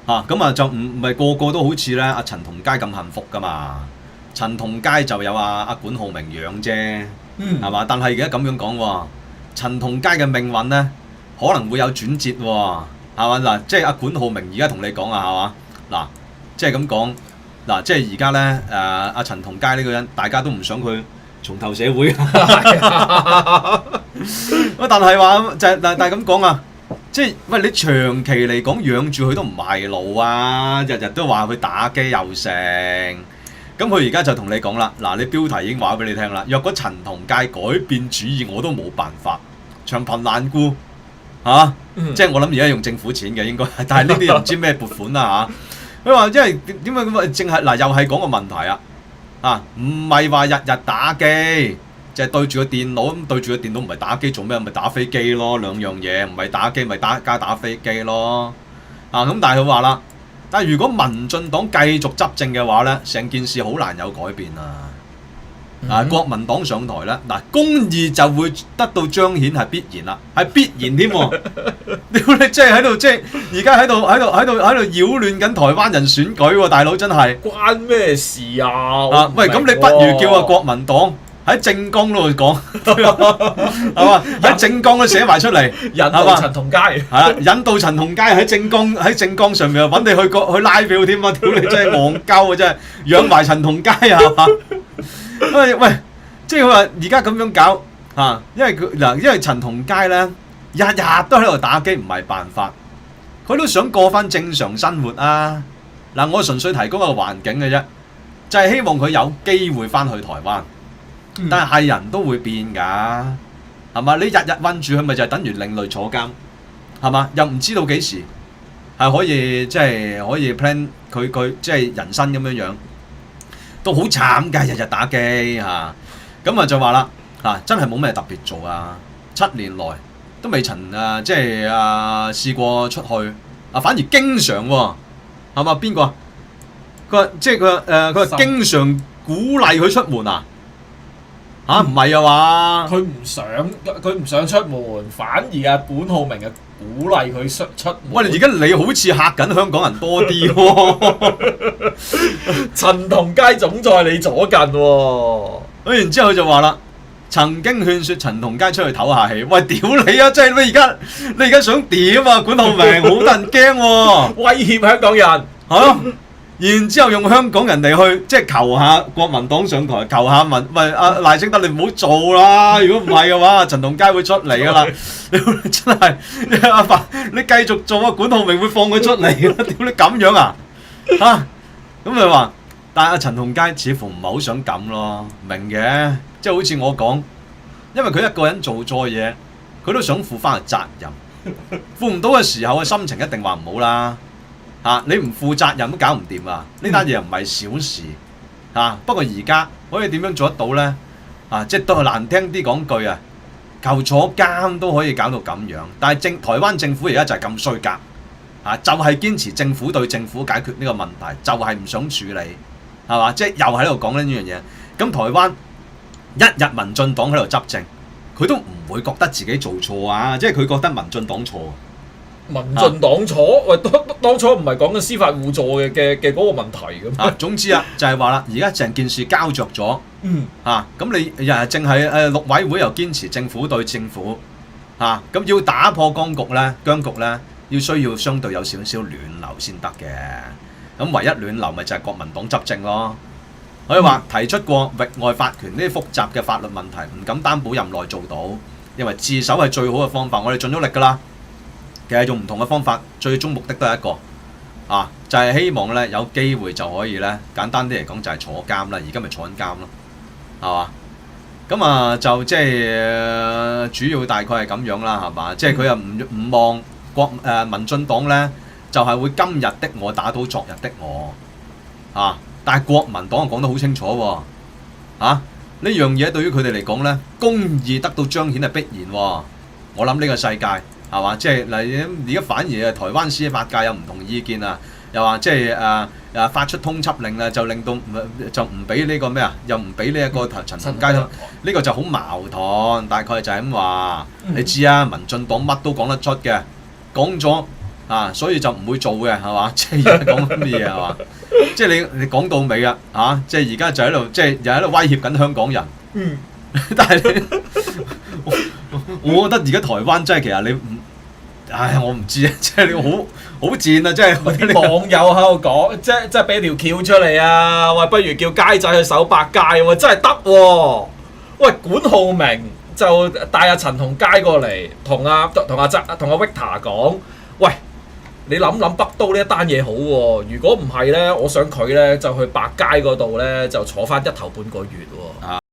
咁啊就唔係個個都好似咧阿陳同佳咁幸福噶嘛。陳同佳就有阿管浩鳴養啫，係嘛？但係而家咁樣講喎，陳同佳嘅命運咧可能會有轉折喎，係嘛？嗱，即係阿管浩鳴而家同你講啊，係嘛？嗱，即係咁講，嗱，即係而家咧阿陳同佳呢個人，大家都唔想佢重投社會，但係話就係但係咁講啊。即係喂，你長期嚟講養住佢都唔係路啊！日日都話佢打機又成，咁佢而家就同你講啦。嗱，你標題已經話俾你聽啦。若果陳同佳改變主意，我都冇辦法，長貧難顧嚇。即係我諗而家用政府錢嘅應該，但係呢啲又唔知咩撥款啦嚇。佢話因為點解咁啊？淨係嗱，又係講個問題啊！唔係話日日打機。就係對住個電腦，咁對住個電腦唔係打機做咩？咪打飛機咯，兩樣嘢，唔係打機咪打飛機咯。咁但係佢話啦，但係如果民進黨繼續執政嘅話咧，成件事好難有改變啊！國民黨上台咧，嗱，公義就會得到彰顯係必然啦，係必然添喎。你即係喺度，即係而家喺度擾亂緊台灣人選舉喎，大佬真係關咩事啊？喂，咁你不如叫國民黨喺政綱度講，係嘛？喺政綱都寫埋出嚟，引導陳同佳，係啦，引導陳同佳喺政綱上面揾你去拉票添啊！屌你真係戇鳩啊！真係養埋陳同佳啊！係嘛？喂，即係佢話而家咁樣搞嚇，因為陳同佳咧日日都喺度打機，唔係辦法，佢都想過翻正常生活啊！嗱，我純粹提供一個環境嘅啫，就係希望佢有機會翻去台灣。但係人都會變㗎，係嘛？你日日韞住佢，咪就係等於另類坐監，係嘛？又唔知道幾時係可以即係可以 plan 佢即係人生咁樣樣，都好慘㗎，日日打機嚇。咁啊就話啦真係冇咩特別做啊，7年來都未曾即係試過出去反而經常喎，係嘛？邊個啊？佢話即係佢話經常鼓勵佢出門啊！唔係啊嘛？佢唔想出門，反而管浩鳴鼓勵佢出門。喂，而家你好似嚇緊香港人多啲喎。陳同佳總在你左近喎。咁然之後就話啦，曾經勸説陳同佳出去唞下氣。喂，屌你啊！即係你而家想點啊？管浩鳴好得人驚喎，威脅香港人然之後用香港人嚟去即係求下國民黨上台，求下喂賴清德你唔好做啦！如果唔係嘅話，陳同佳會出嚟噶啦！真係阿爸，你繼續做管浩鳴會放佢出嚟㗎！屌你咁樣啊？咁咪話，但係阿陳同佳似乎唔係好想咁咯，明嘅，即係好似我講，因為佢一個人做錯嘢，佢都想負翻個責任，負唔到嘅時候嘅心情一定話唔好啦。你唔負責任都搞唔掂啊！呢單嘢又唔係小事不過而家可以點樣做得到呢？即係都係難聽啲講句啊，求坐監都可以搞到咁樣。但係台灣政府而家就係咁衰格就係堅持政府對政府解決呢個問題，就係唔想處理係嘛？即係又喺度講緊呢樣嘢。咁台灣一日民進黨喺度執政，佢都唔會覺得自己做錯啊！即係佢覺得民進黨錯。民進黨錯，喂，當初唔係講緊司法互助嘅嗰個問題咁。總之就係話啦，而家成件事膠着咗。咁你淨係陸委會又堅持政府對政府，咁要打破僵局咧，要需要相對有少少暖流先得嘅。咁唯一暖流咪就係國民黨執政咯。可以話提出過域外法權呢啲複雜嘅法律問題，唔敢擔保任內做到，因為自首係最好嘅方法。我哋盡咗力㗎啦。其實用唔同嘅方法，最終目的都係一個就係希望咧有機會就可以咧，簡單啲嚟講就係坐監啦。而家咪坐緊監咯，係嘛？咁就即係主要大概係咁樣啦，係嘛？即係佢又唔望民進黨咧，就係會今日的我打倒昨日的我但係國民黨講得好清楚喎，呢樣嘢對於佢哋嚟講咧，公義得到彰顯係必然喎。我諗呢個世界。係嘛？即係嗱，而家反而台灣司法界有唔同意見啊，又話即係發出通緝令啊，就令到就唔俾呢個咩啊，又唔俾呢一個陳同佳，呢個就好矛盾。大概就係咁話。你知啊，民進黨乜都講得出嘅，講咗所以就唔會做嘅係嘛？即係而家講咁嘅嘢係嘛？即係你講到尾啊，即係而家就喺度，即係又喺度威脅緊香港人。嗯，但係我覺得而家台灣真係其實你唔，我唔知啊，即係你好賤啊！即係啲網友喺度講，即係俾條橋出嚟啊！喂，不如叫街仔去守百佳喎，真係得喎！喂，管浩明就帶阿陳同佳過嚟，同阿 Victor 講，喂，你諗北都呢一單嘢好喎，如果唔係咧，我想佢咧就去百佳嗰度咧就坐翻1頭半個月喎。